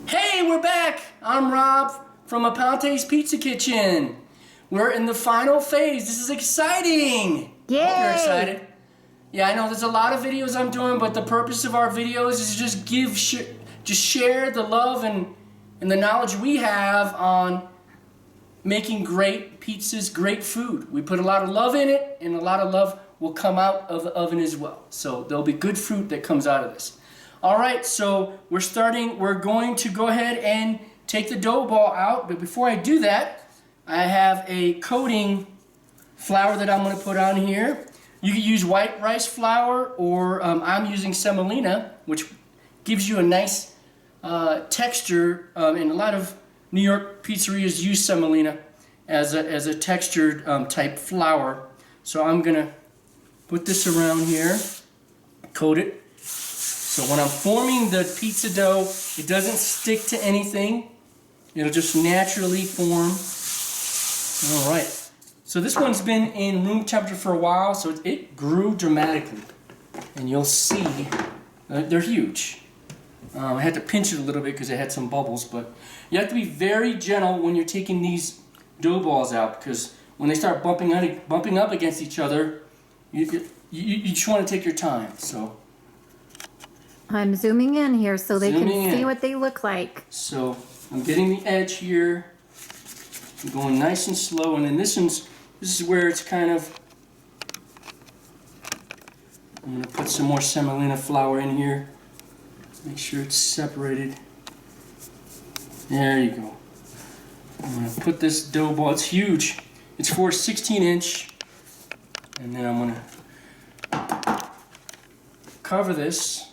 Hey, we're back! I'm Rob from Aponte's Pizza Kitchen. We're in the final phase. This is exciting! Yay! I hope you're excited. Yeah, I know there's a lot of videos I'm doing, but the purpose of our videos is just share the love and the knowledge we have on making great pizzas, great food. We put a lot of love in it, and a lot of love will come out of the oven as well. So there'll be good fruit that comes out of this. All right, so we're going to go ahead and take the dough ball out, but before I do that, I have a coating flour that I'm going to put on here. You can use white rice flour, or I'm using semolina, which gives you a nice texture, and a lot of New York pizzerias use semolina as a textured type flour. So I'm going to put this around here, coat it. So when I'm forming the pizza dough, it doesn't stick to anything. It'll just naturally form. All right. So this one's been in room temperature for a while, so it grew dramatically. And you'll see they're huge. I had to pinch it a little bit because it had some bubbles, but you have to be very gentle when you're taking these dough balls out, because when they start bumping up against each other, you just want to take your time. So I'm zooming in here so they can see what they look like. So I'm getting the edge here. I'm going nice and slow, and then this is where it's kind of. I'm going to put some more semolina flour in here. Make sure it's separated. There you go. I'm going to put this dough ball. It's huge. It's for 16-inch, and then I'm going to cover this.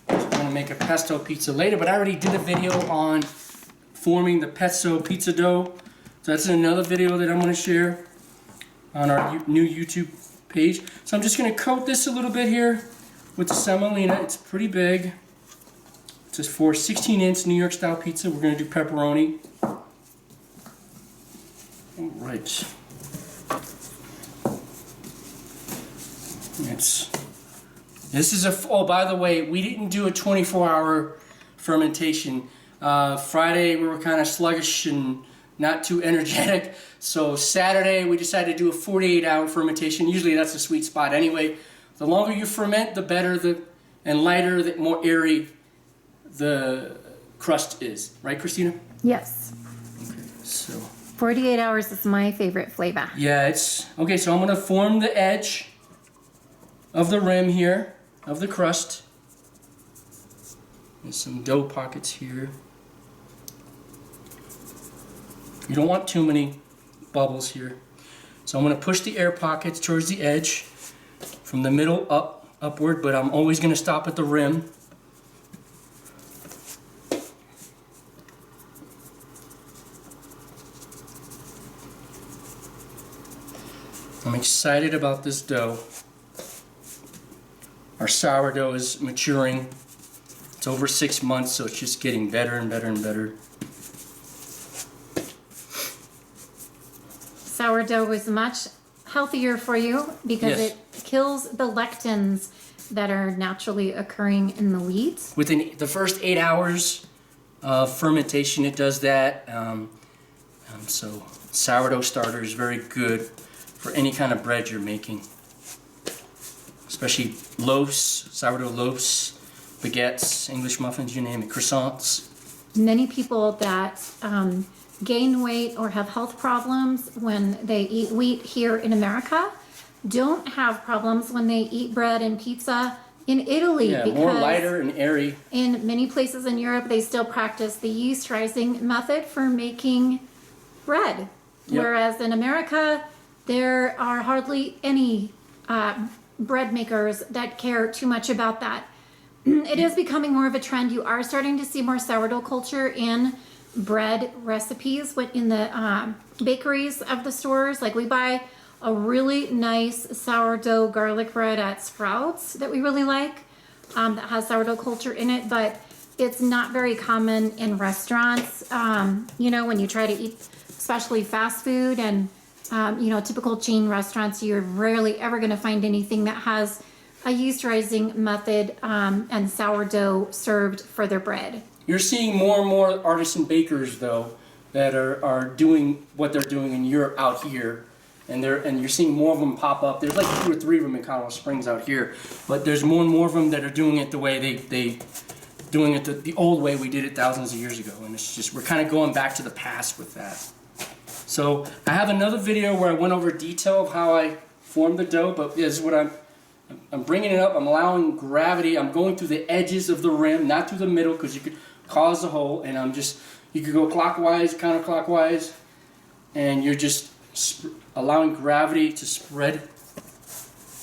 I'm going to make a pesto pizza later, but I already did a video on forming the pesto pizza dough. So that's another video that I'm going to share on our new YouTube page. So I'm just going to coat this a little bit here with the semolina. It's pretty big. It's just for 16-inch New York style pizza. We're going to do pepperoni. All right. This is oh, by the way, we didn't do a 24-hour fermentation. Friday we were kind of sluggish and not too energetic. So Saturday we decided to do a 48-hour fermentation. Usually that's a sweet spot anyway. The longer you ferment, the better and lighter, the more airy the crust is. Right, Christina? Yes. Okay, so 48 hours is my favorite flavor. yeah, it's okay. So I'm going to form the edge of the rim here, of the crust. There's some dough pockets here. You don't want too many bubbles here. So I'm going to push the air pockets towards the edge from the middle upward, but I'm always going to stop at the rim. I'm excited about this dough. Our sourdough is maturing. It's over 6 months, so it's just getting better and better and better. Sourdough is much healthier for you because it kills the lectins that are naturally occurring in the wheat. Within the first 8 hours of fermentation, it does that. So sourdough starter is very good for any kind of bread you're making, especially loaves, sourdough loaves, baguettes, English muffins, you name it, croissants. Many people that gain weight or have health problems when they eat wheat here in America don't have problems when they eat bread and pizza in Italy. Yeah, because more lighter and airy. in many places in Europe, they still practice the yeast rising method for making bread. Yep. Whereas in America, there are hardly any bread makers that care too much about that. It is becoming more of a trend. You are starting to see more sourdough culture in bread recipes in the bakeries of the stores. Like we buy a really nice sourdough garlic bread at Sprouts that we really like, that has sourdough culture in it, but it's not very common in restaurants. You know, when you try to eat especially fast food and typical chain restaurants, you're rarely ever going to find anything that has a yeast rising method and sourdough served for their bread. You're seeing more and more artisan bakers though that are doing what they're doing in Europe out here, and you're seeing more of them pop up. There's like 2 or 3 of them in Colorado Springs out here, but there's more and more of them that are doing it the way they doing it the old way we did it thousands of years ago, and it's just we're kind of going back to the past with that. So I have another video where I went over detail of how I formed the dough, but this is what I'm bringing it up. I'm allowing gravity. I'm going through the edges of the rim, not through the middle, because you could cause a hole. And you could go clockwise, counterclockwise, and you're just allowing gravity to spread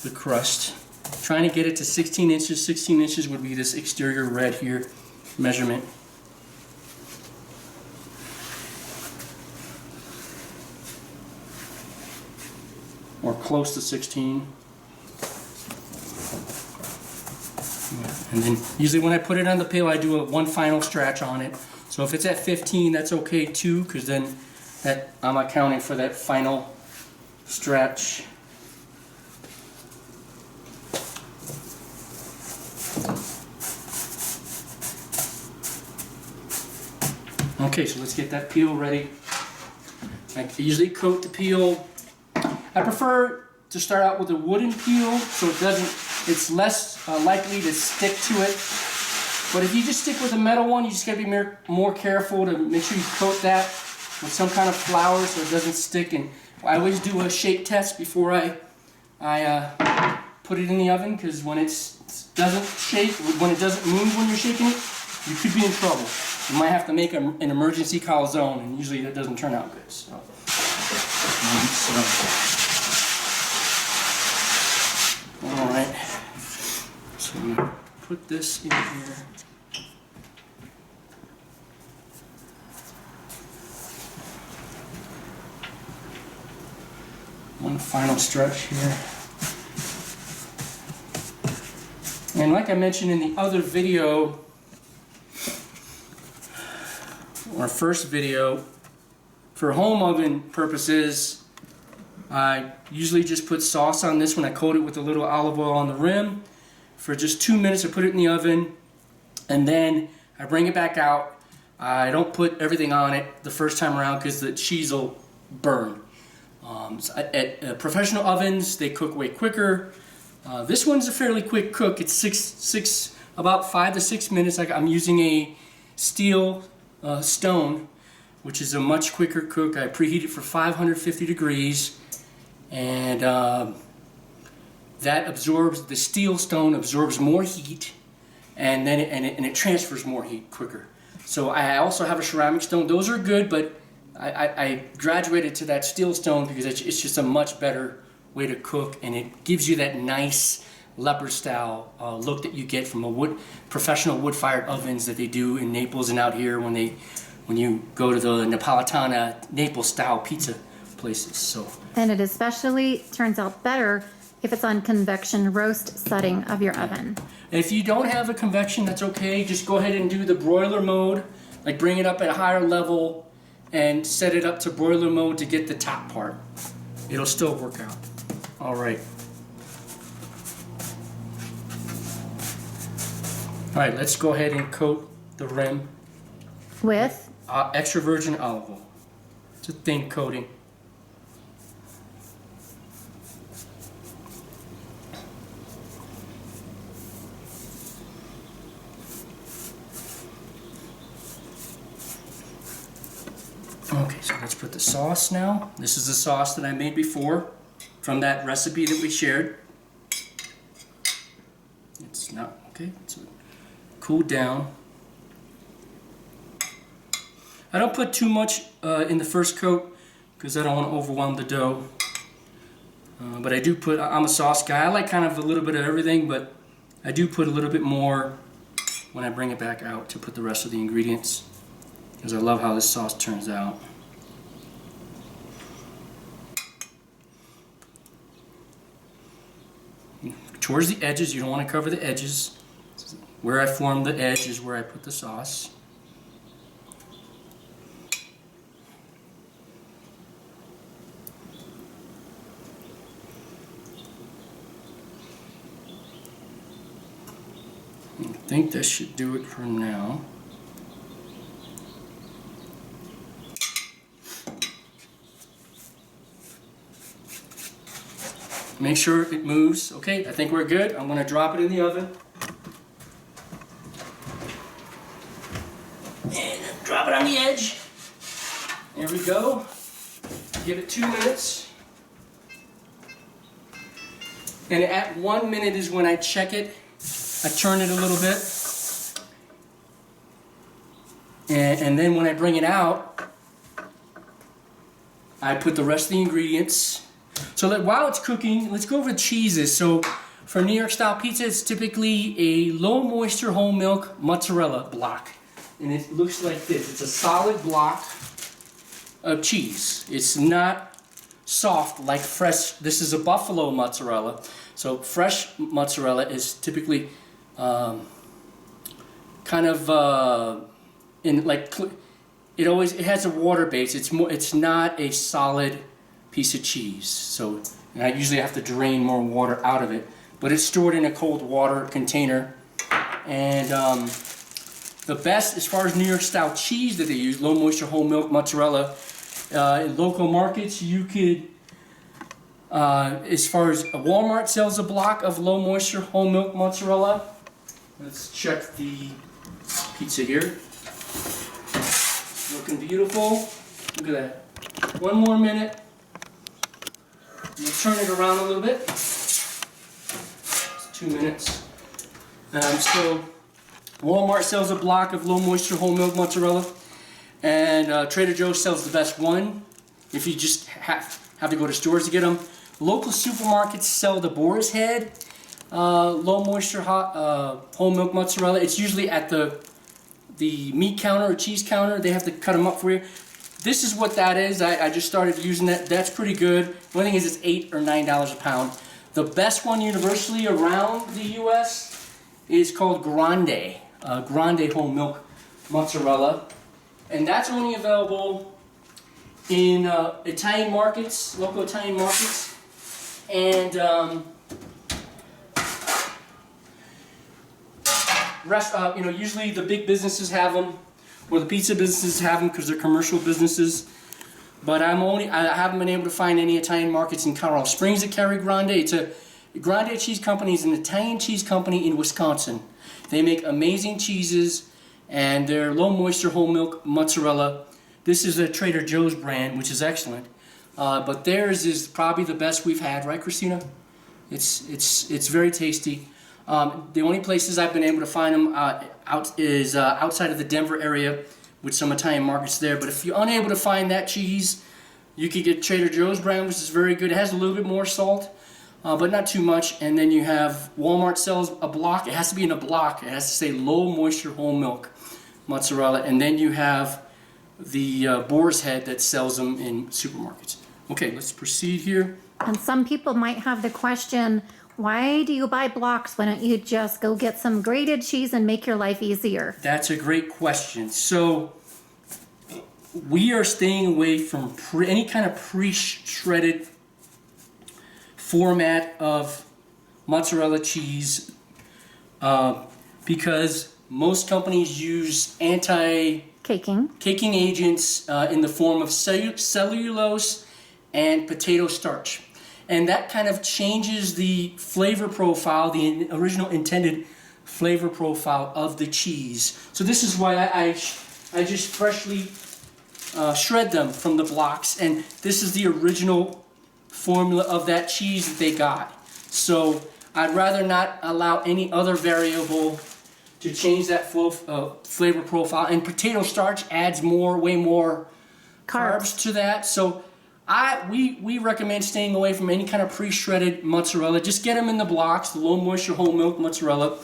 the crust. Trying to get it to 16 inches. 16 inches would be this exterior red here measurement. Or close to 16. And then usually when I put it on the pail, I do one final stretch on it. So if it's at 15, that's okay too, because then I'm accounting for that final stretch. Okay, so let's get that peel ready. I usually coat the peel. I prefer to start out with a wooden peel so it's less likely to stick to it. But if you just stick with a metal one, you just gotta be more careful to make sure you coat that with some kind of flour so it doesn't stick. And I always do a shake test before I put it in the oven, because when it doesn't shake, when it doesn't move when you're shaking it, you could be in trouble. You might have to make an emergency calzone, and usually that doesn't turn out good. So. All right. So I'm gonna put this in here. One final stretch here. And like I mentioned in the other video, our first video, for home oven purposes, I usually just put sauce on this when I coat it with a little olive oil on the rim. For just 2 minutes I put it in the oven, and then I bring it back out. I don't put everything on it the first time around because the cheese will burn. So at professional ovens, they cook way quicker. This one's a fairly quick cook. It's about 5 to 6 minutes. I'm using a steel stone, which is a much quicker cook. I preheat it for 550 degrees, and that absorbs, the steel stone absorbs more heat, and then it transfers more heat quicker. So I also have a ceramic stone. Those are good, but I graduated to that steel stone because it's just a much better way to cook, and it gives you that nice leopard style look that you get from professional wood-fired ovens that they do in Naples and out here when you go to the Napolitana Naples style pizza places. So. And it especially turns out better if it's on convection roast setting of your oven. If you don't have a convection, that's okay. Just go ahead and do the broiler mode, like bring it up at a higher level and set it up to broiler mode to get the top part. It'll still work out. All right. All right, let's go ahead and coat the rim with extra virgin olive oil. It's a thin coating. Okay, so let's put the sauce now. This is the sauce that I made before from that recipe that we shared. It's not okay, so cool down. I don't put too much in the first coat because I don't want to overwhelm the dough. But I do put, I'm a sauce guy. I like kind of a little bit of everything, but I do put a little bit more when I bring it back out to put the rest of the ingredients, because I love how this sauce turns out. Towards the edges, you don't want to cover the edges. Where I form the edge is where I put the sauce. I think this should do it for now. Make sure it moves. Okay, I think we're good. I'm gonna drop it in the oven. And drop it on the edge. There we go. Give it 2 minutes. And at 1 minute is when I check it. I turn it a little bit. And then when I bring it out, I put the rest of the ingredients. So that while it's cooking, let's go over the cheeses. So for New York style pizza, it's typically a low moisture whole milk mozzarella block. And it looks like this. It's a solid block of cheese. It's not soft like fresh. This is a buffalo mozzarella. So fresh mozzarella is typically kind of in like it has a water base. It's not a solid piece of cheese. So and I usually have to drain more water out of it, but it's stored in a cold water container. And the best as far as New York style cheese that they use, low moisture whole milk mozzarella. In local markets, you could, as far as Walmart sells a block of low moisture whole milk mozzarella. Let's check the pizza here. Looking beautiful. Look at that. 1 more minute. We'll turn it around a little bit. It's 2 minutes. So Walmart sells a block of low moisture whole milk mozzarella. And Trader Joe's sells the best one. If you just have to go to stores to get them. Local supermarkets sell the boar's head low moisture whole milk mozzarella. It's usually at the meat counter or cheese counter. They have to cut them up for you. This is what that is. I just started using that. That's pretty good. The only thing is it's $8 or $9 a pound. The best one universally around the U.S. is called Grande. Grande whole milk mozzarella. And that's only available in Italian markets, local Italian markets, and usually the big businesses have them, or the pizza businesses have them because they're commercial businesses. But I haven't been able to find any Italian markets in Colorado Springs that carry Grande. It's a Grande cheese company is an Italian cheese company in Wisconsin. They make amazing cheeses. And their low moisture whole milk mozzarella. This is a Trader Joe's brand, which is excellent. But theirs is probably the best we've had, right, Christina? It's very tasty. The only places I've been able to find them outside of the Denver area, with some Italian markets there. But if you're unable to find that cheese, you could get Trader Joe's brand, which is very good. It has a little bit more salt, but not too much. And then you have Walmart sells a block. It has to be in a block. It has to say low moisture whole milk mozzarella, and then you have the boar's head that sells them in supermarkets. Okay, let's proceed here. And some people might have the question, why do you buy blocks? Why don't you just go get some grated cheese and make your life easier? That's a great question. So we are staying away from any kind of pre-shredded format of mozzarella cheese because most companies use caking agents in the form of cellulose and potato starch. And that kind of changes the flavor profile, the original intended flavor profile of the cheese. So this is why I just freshly shred them from the blocks. And this is the original formula of that cheese that they got. So I'd rather not allow any other variable to change that flavor profile. And potato starch adds way more carbs to that. So we recommend staying away from any kind of pre-shredded mozzarella. Just get them in the blocks, the low moisture whole milk mozzarella.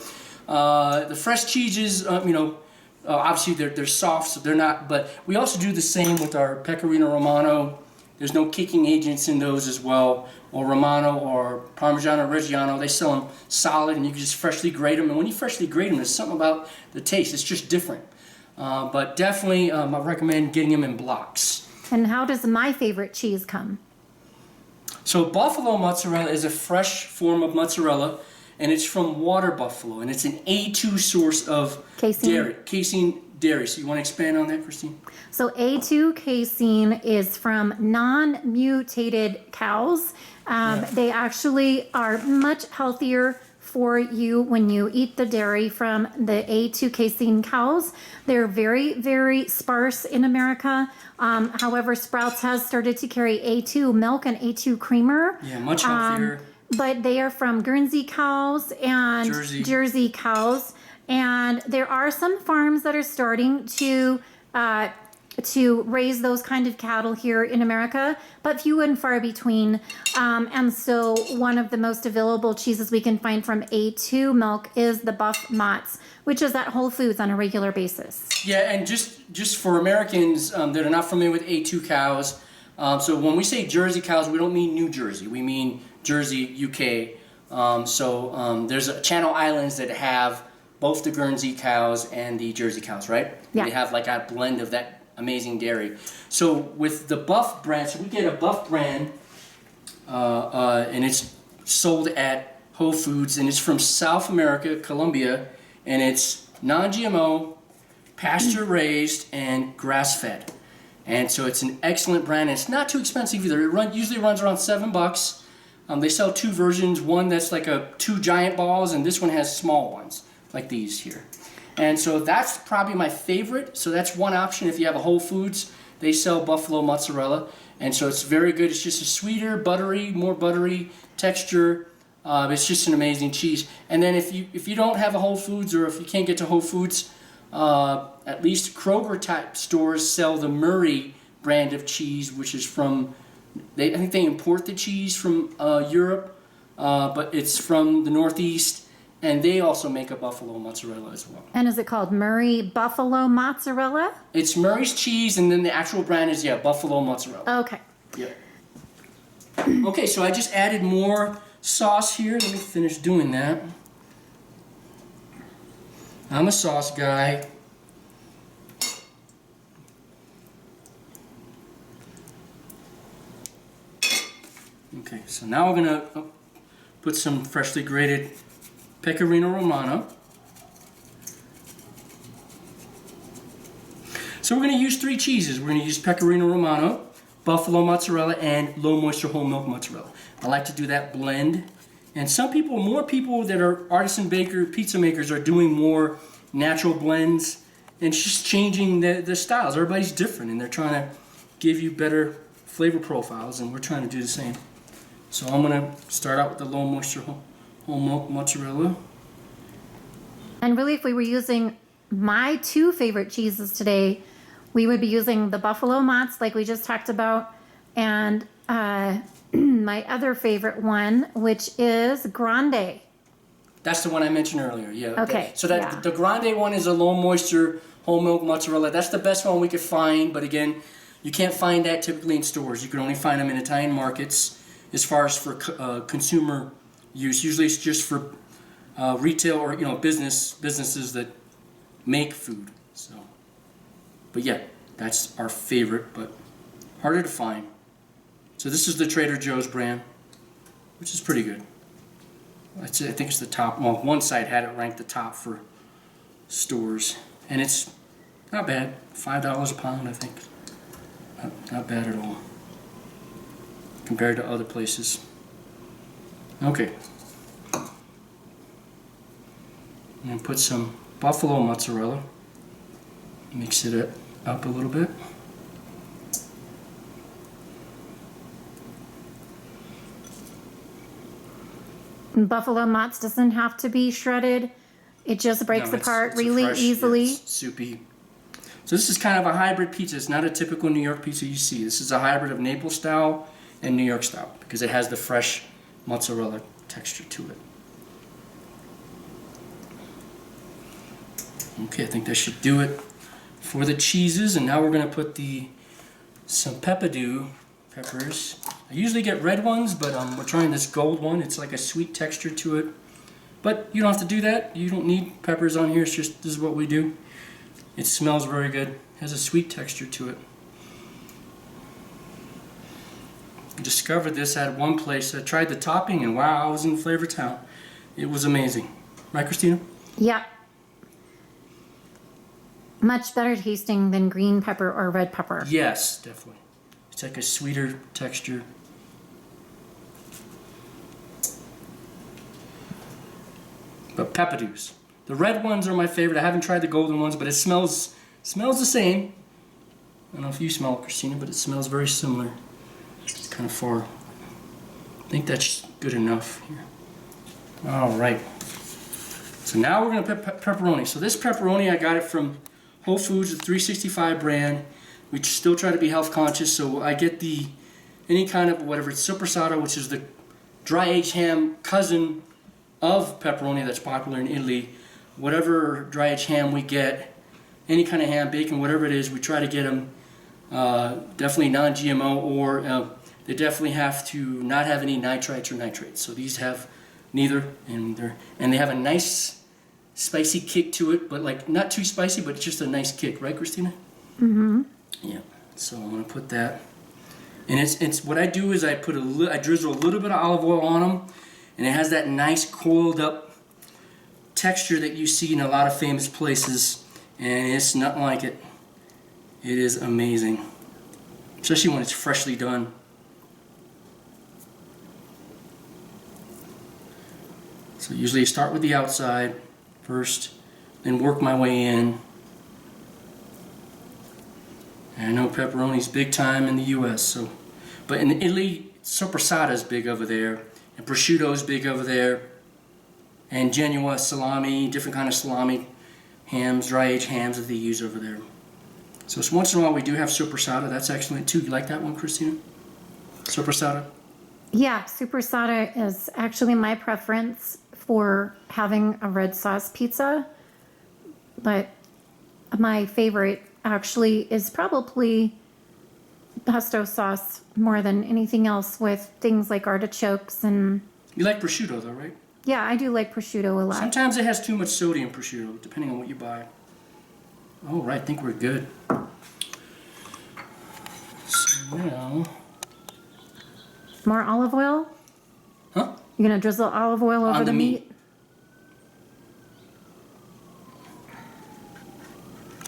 The fresh cheeses, obviously they're soft, so they're not. But we also do the same with our Pecorino Romano. There's no kicking agents in those as well, or Romano or Parmigiano Reggiano. They sell them solid, and you can just freshly grate them. And when you freshly grate them, there's something about the taste. It's just different. But definitely, I recommend getting them in blocks. And how does my favorite cheese come? So buffalo mozzarella is a fresh form of mozzarella, and it's from water buffalo, and it's an A2 source of casein. dairy, casein dairy. So you want to expand on that, Christine? So A2 casein is from non-mutated cows. They actually are much healthier for you when you eat the dairy from the A2 casein cows. They're very, very sparse in America. However, Sprouts has started to carry A2 milk and A2 creamer. Yeah, much healthier. But they are from Guernsey cows and Jersey cows. And there are some farms that are starting to raise those kind of cattle here in America, but few and far between. And so one of the most available cheeses we can find from A2 milk is the Buff Mott's, which is at Whole Foods on a regular basis. Yeah, and just for Americans that are not familiar with A2 cows, so when we say Jersey cows, we don't mean New Jersey. We mean Jersey, UK. There's Channel Islands that have both the Guernsey cows and the Jersey cows, right? Yeah. They have like a blend of that amazing dairy. So with the Buff brand, so we get a Buff brand, and it's sold at Whole Foods, and it's from South America, Colombia, and it's non-GMO, pasture-raised, and grass-fed. And so it's an excellent brand, and it's not too expensive either. It usually runs around $7. They sell two versions, one that's like two giant balls, and this one has small ones, like these here. And so that's probably my favorite. So that's one option. If you have a Whole Foods, they sell buffalo mozzarella. And so it's very good. It's just a sweeter, more buttery texture. It's just an amazing cheese. And then if you don't have a Whole Foods, or if you can't get to Whole Foods, at least Kroger type stores sell the Murray brand of cheese, which is from, I think they import the cheese from Europe, but it's from the Northeast. And they also make a buffalo mozzarella as well. And is it called Murray Buffalo Mozzarella? It's Murray's cheese, and then the actual brand is, buffalo mozzarella. Okay. Yeah. Okay, so I just added more sauce here. Let me finish doing that. I'm a sauce guy. Okay, so now we're going to put some freshly grated Pecorino Romano. So we're going to use three cheeses. We're going to use Pecorino Romano, buffalo mozzarella, and low moisture whole milk mozzarella. I like to do that blend. And more people that are artisan pizza makers are doing more natural blends and just changing the styles. Everybody's different, and they're trying to give you better flavor profiles, and we're trying to do the same. So I'm going to start out with the low moisture whole milk mozzarella. And really, if we were using my two favorite cheeses today, we would be using the Buffalo Mott's, like we just talked about, and my other favorite one, which is Grande. That's the one I mentioned earlier, yeah. Okay. The Grande one is a low moisture whole milk mozzarella. That's the best one we could find, but again, you can't find that typically in stores. You can only find them in Italian markets as far as for consumer use. Usually it's just for retail or businesses that make food. So, but yeah, that's our favorite, but harder to find. So this is the Trader Joe's brand, which is pretty good. I think it's the top. Well, one site had it ranked the top for stores, and it's not bad. $5 a pound, I think. Not bad at all compared to other places. Okay. I'm going to put some buffalo mozzarella. Mix it up a little bit. Buffalo Mott's doesn't have to be shredded. It just breaks apart really easily. Yeah, it's soupy. So this is kind of a hybrid pizza. It's not a typical New York pizza you see. This is a hybrid of Naples style and New York style because it has the fresh mozzarella texture to it. Okay, I think that should do it for the cheeses. And now we're going to put some peppers. I usually get red ones, but we're trying this gold one. It's like a sweet texture to it. But you don't have to do that. You don't need peppers on here. It's just, this is what we do. It smells very good. It has a sweet texture to it. I discovered this at one place. I tried the topping, and wow, I was in Flavor Town. It was amazing. Right, Christina? Yep. Much better tasting than green pepper or red pepper. Yes, definitely. It's like a sweeter texture. But peppadews. The red ones are my favorite. I haven't tried the golden ones, but it smells the same. I don't know if you smell it, Christina, but it smells very similar. It's kind of far. I think that's good enough here. All right. So now we're gonna put pepperoni. So this pepperoni, I got it from Whole Foods, the 365 brand. We still try to be health conscious, so I get any kind of whatever, it's Supersada, which is the dry aged ham cousin of pepperoni that's popular in Italy. Whatever dry aged ham we get, any kind of ham, bacon, whatever it is, we try to get them definitely non-GMO, or they definitely have to not have any nitrites or nitrates. So these have neither, and they have a nice spicy kick to it, but like not too spicy, but just a nice kick, right, Christina? Mm-hmm. Yeah. So I'm gonna put that, and it's what I do is I drizzle a little bit of olive oil on them, and it has that nice coiled up texture that you see in a lot of famous places, and it's nothing like it. It is amazing, especially when it's freshly done. So usually I start with the outside first, then work my way in. And I know pepperoni's big time in the U.S. So, but in Italy, Supersada is big over there, and prosciutto is big over there, and Genoa salami, different kind of salami hams, dry aged hams that they use over there. So once in a while we do have Supersada. That's excellent too. You like that one, Christina? Supersada? Yeah, Supersada is actually my preference for having a red sauce pizza, but my favorite actually is probably pesto sauce more than anything else, with things like artichokes and... You like prosciutto though, right? Yeah, I do like prosciutto a lot. Sometimes it has too much sodium, prosciutto, depending on what you buy. All right, I think we're good. So now... More olive oil? Huh? You're gonna drizzle olive oil over On the meat?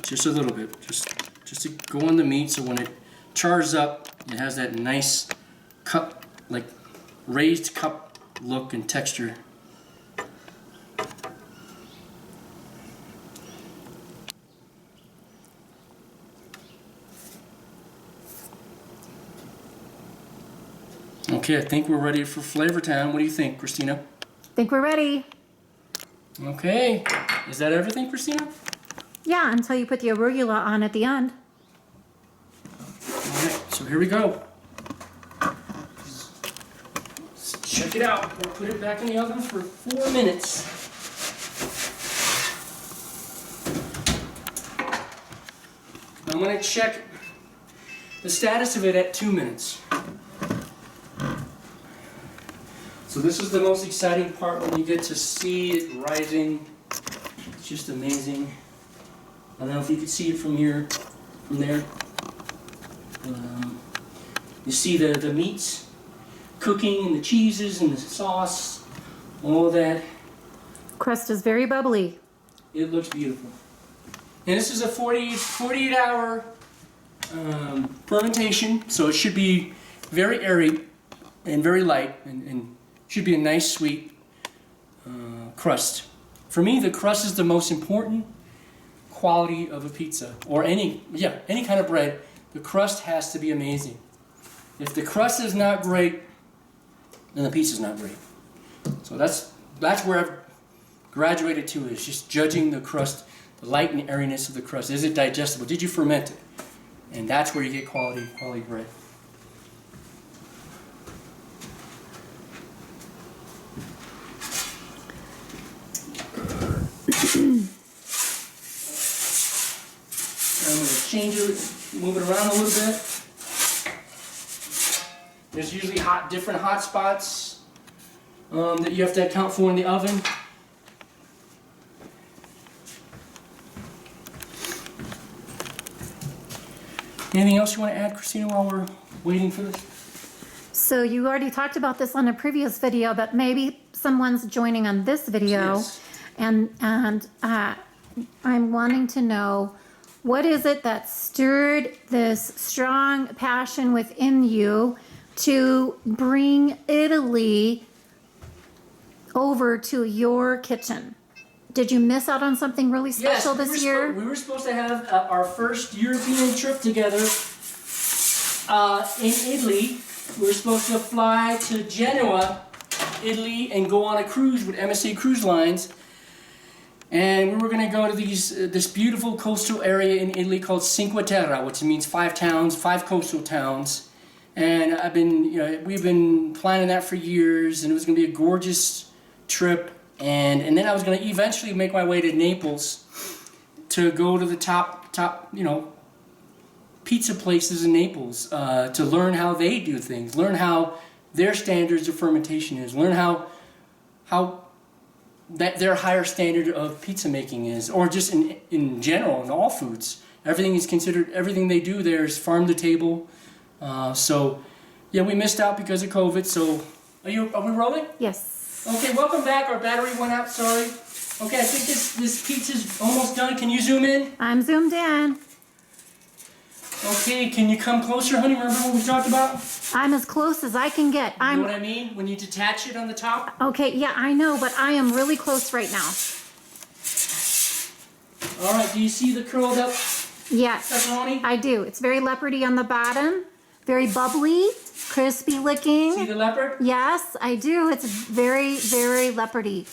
Just a little bit, just to go on the meat, so when it chars up, it has that nice cup, like raised cup look and texture. Okay, I think we're ready for flavor time. What do you think, Christina? Think we're ready. Okay, is that everything, Christina? Yeah, until you put the arugula on at the end. All right, so here we go. Let's check it out. We'll put it back in the oven for 4 minutes. I'm going to check the status of it at 2 minutes. So this is the most exciting part, when you get to see it rising. It's just amazing. I don't know if you can see it from here, from there. You see the meats cooking, and the cheeses and the sauce, all that. Crust is very bubbly. It looks beautiful. And this is a 48-hour fermentation, so it should be very airy and very light, and should be a nice sweet crust. For me, the crust is the most important quality of a pizza, or any kind of bread. The crust has to be amazing. If the crust is not great, then the pizza's not great. So that's where I've graduated to, is just judging the crust, the light and airiness of the crust. Is it digestible? Did you ferment it? And that's where you get quality bread. I'm going to change it, move it around a little bit. There's usually different hot spots that you have to account for in the oven. Anything else you want to add, Christina, while we're waiting for this? So you already talked about this on a previous video, but maybe someone's joining on this video, Yes. and I'm wanting to know What is it that stirred this strong passion within you to bring Italy over to your kitchen? Did you miss out on something really special this year? We were supposed to have our first European trip together in Italy. We were supposed to fly to Genoa, Italy, and go on a cruise with MSC Cruise Lines. And we were going to go to this beautiful coastal area in Italy called Cinque Terre, which means 5 towns, 5 coastal towns. And we've been planning that for years, and it was going to be a gorgeous trip. And then I was going to eventually make my way to Naples to go to the top pizza places in Naples to learn how they do things, learn how their standards of fermentation is, learn how that their higher standard of pizza making is, or just in general in all foods. Everything is considered, everything they do there is farm to table. So yeah, we missed out because of COVID. So are we rolling? Yes. Okay, welcome back. Our battery went out, sorry. Okay, I think this pizza's almost done. Can you zoom in? I'm zoomed in. Okay, can you come closer, honey? Remember what we talked about? I'm as close as I can get. You know what I mean? When you detach it on the top? Okay, yeah, I know, but I am really close right now. All right, do you see the curled up Yes, pepperoni? I do. It's very leopardy on the bottom, very bubbly, crispy looking. See the leopard? Yes, I do. It's very, very leopardy.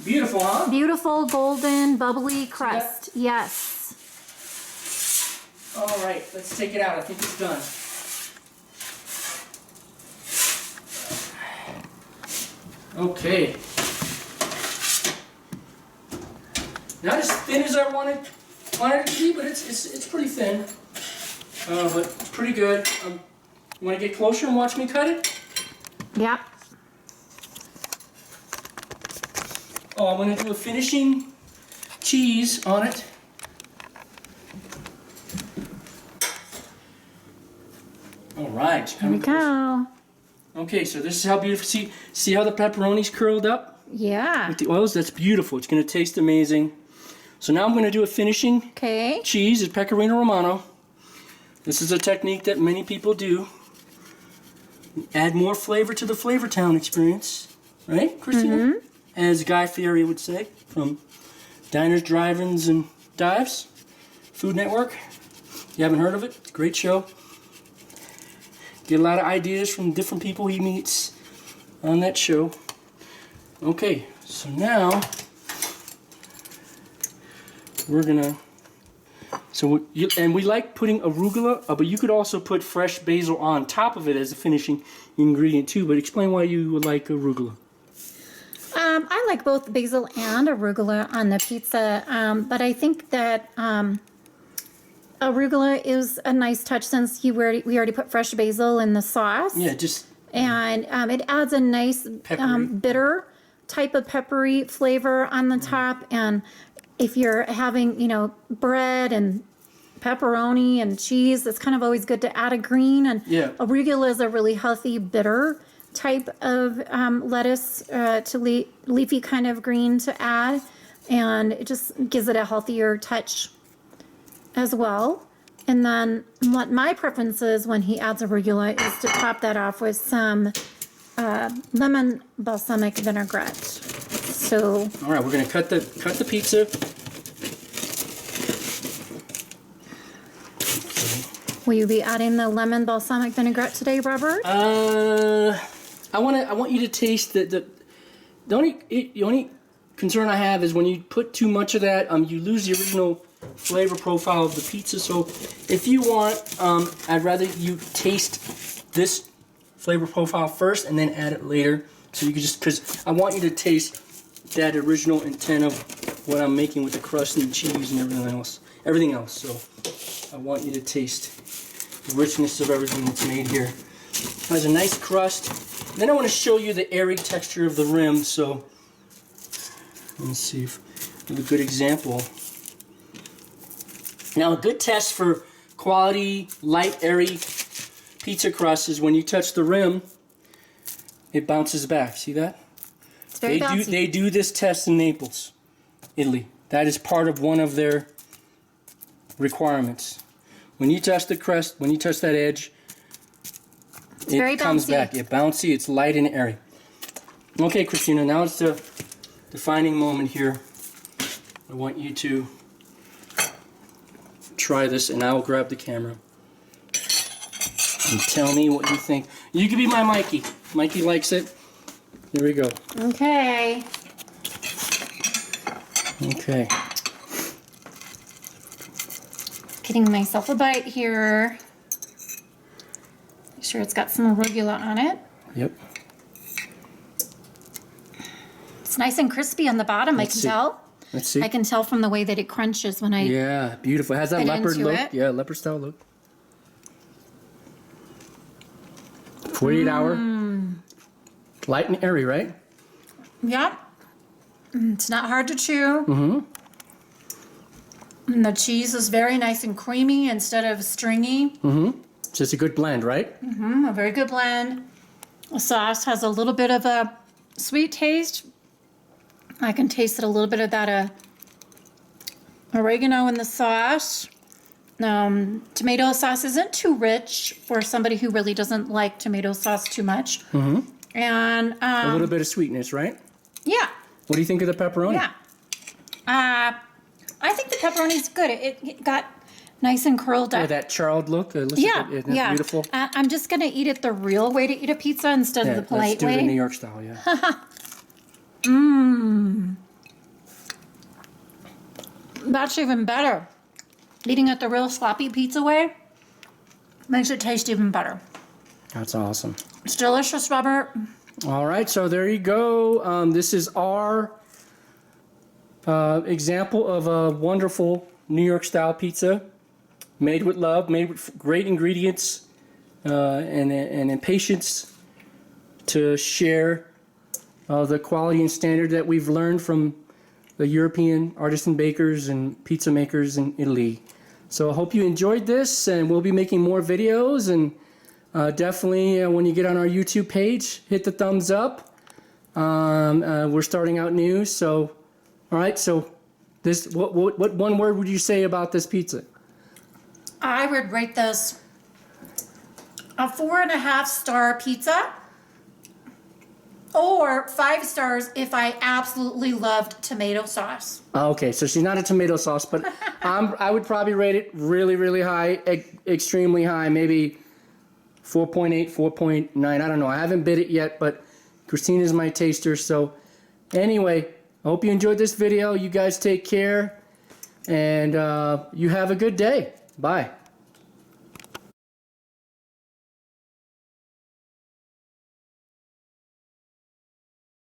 Beautiful, huh? Beautiful, golden, bubbly crust. Yes. All right, let's take it out. I think it's done. Okay. Not as thin as I wanted it to be, but it's pretty thin. But it's pretty good. You want to get closer and watch me cut it? Yep. Oh, I'm going to do a finishing cheese on it. All right. Here we go. Okay, so this is how beautiful. See how the pepperoni's curled up Yeah. with the oils? That's beautiful. It's going to taste amazing. So now I'm going to do a finishing Okay. cheese. It's Pecorino Romano. This is a technique that many people do. Add more flavor to the Flavor Town experience, right, Christina? Mm-hmm. As Guy Fieri would say from Diners, Drive-Ins, and Dives, Food Network. You haven't heard of it? It's a great show. Get a lot of ideas from different people he meets on that show. Okay, so now we're gonna. And we like putting arugula, but you could also put fresh basil on top of it as a finishing ingredient too. But explain why you would like arugula. I like both basil and arugula on the pizza, but I think that arugula is a nice touch since we already put fresh basil in the sauce. Yeah, just. And it adds a nice bitter type of peppery flavor on the top. And if you're having, bread and pepperoni and cheese, it's kind of always good to add a green. And Yeah. arugula is a really healthy, bitter type of lettuce to leafy kind of green to add. And it just gives it a healthier touch as well. And then what my preference is when he adds arugula is to top that off with some lemon balsamic vinaigrette. So All right, we're gonna cut the pizza. will you be adding the lemon balsamic vinaigrette today, Robert? I want you to taste the only concern I have is when you put too much of that, you lose the original flavor profile of the pizza. So if you want, I'd rather you taste this flavor profile first and then add it later. So you can because I want you to taste that original intent of what I'm making with the crust and the cheese and everything else. So I want you to taste the richness of everything that's made here. It has a nice crust. Then I want to show you the airy texture of the rim. So let's see if we have a good example. Now, a good test for quality, light, airy pizza crust is when you touch the rim, it bounces back. See that? It's very bouncy. They do this test in Naples, Italy. That is part of one of their requirements. When you touch the crust, when you touch that edge, very it comes bouncy. back. It's bouncy, it's light and airy. Okay, Christina, now it's the defining moment here. I want you to try this, and I'll grab the camera. And tell me what you think. You can be my Mikey. Mikey likes it. Here we go. Okay. Okay. Getting myself a bite here. Make sure it's got some arugula on it. Yep. It's nice and crispy on the bottom, I can tell. Let's see. I can tell from the way that it crunches when I... Yeah, beautiful. It has that Bit leopard into look. it. Yeah, leopard style look. 48 hour. Light and airy, right? Yeah. It's not hard to chew. Mm-hmm. And the cheese is very nice and creamy instead of stringy. Mm-hmm. So it's a good blend, right? A very good blend. The sauce has a little bit of a sweet taste. I can taste it a little bit of that oregano in the sauce. Tomato sauce isn't too rich for somebody who really doesn't like tomato sauce too much. Mm-hmm. And A little bit of sweetness, right? yeah, What do you think of the pepperoni? yeah. I think the pepperoni's good. It got nice and curled up. Oh, that charred look. Isn't Yeah, that yeah. beautiful? I'm just gonna eat it the real way to eat a pizza instead of the polite let's do way. the New York style, yeah. That's even better. Eating it the real sloppy pizza way makes it taste even better. That's awesome. It's delicious, Robert. All right, so there you go. This is our example of a wonderful New York style pizza, made with love, made with great ingredients, and patience to share the quality and standard that we've learned from the European artisan bakers and pizza makers in Italy. So I hope you enjoyed this, and we'll be making more videos, and definitely when you get on our YouTube page, hit the thumbs up. We're starting out new, so all right. So this, what one word would you say about this pizza? I would rate this a 4.5-star pizza, or 5 stars if I absolutely loved tomato sauce. Okay, so she's not a tomato sauce, but I would probably rate it really, really high, extremely high, maybe 4.8, 4.9. I don't know. I haven't bid it yet, but Christina's my taster. So anyway, I hope you enjoyed this video. You guys take care, and you have a good day. Bye.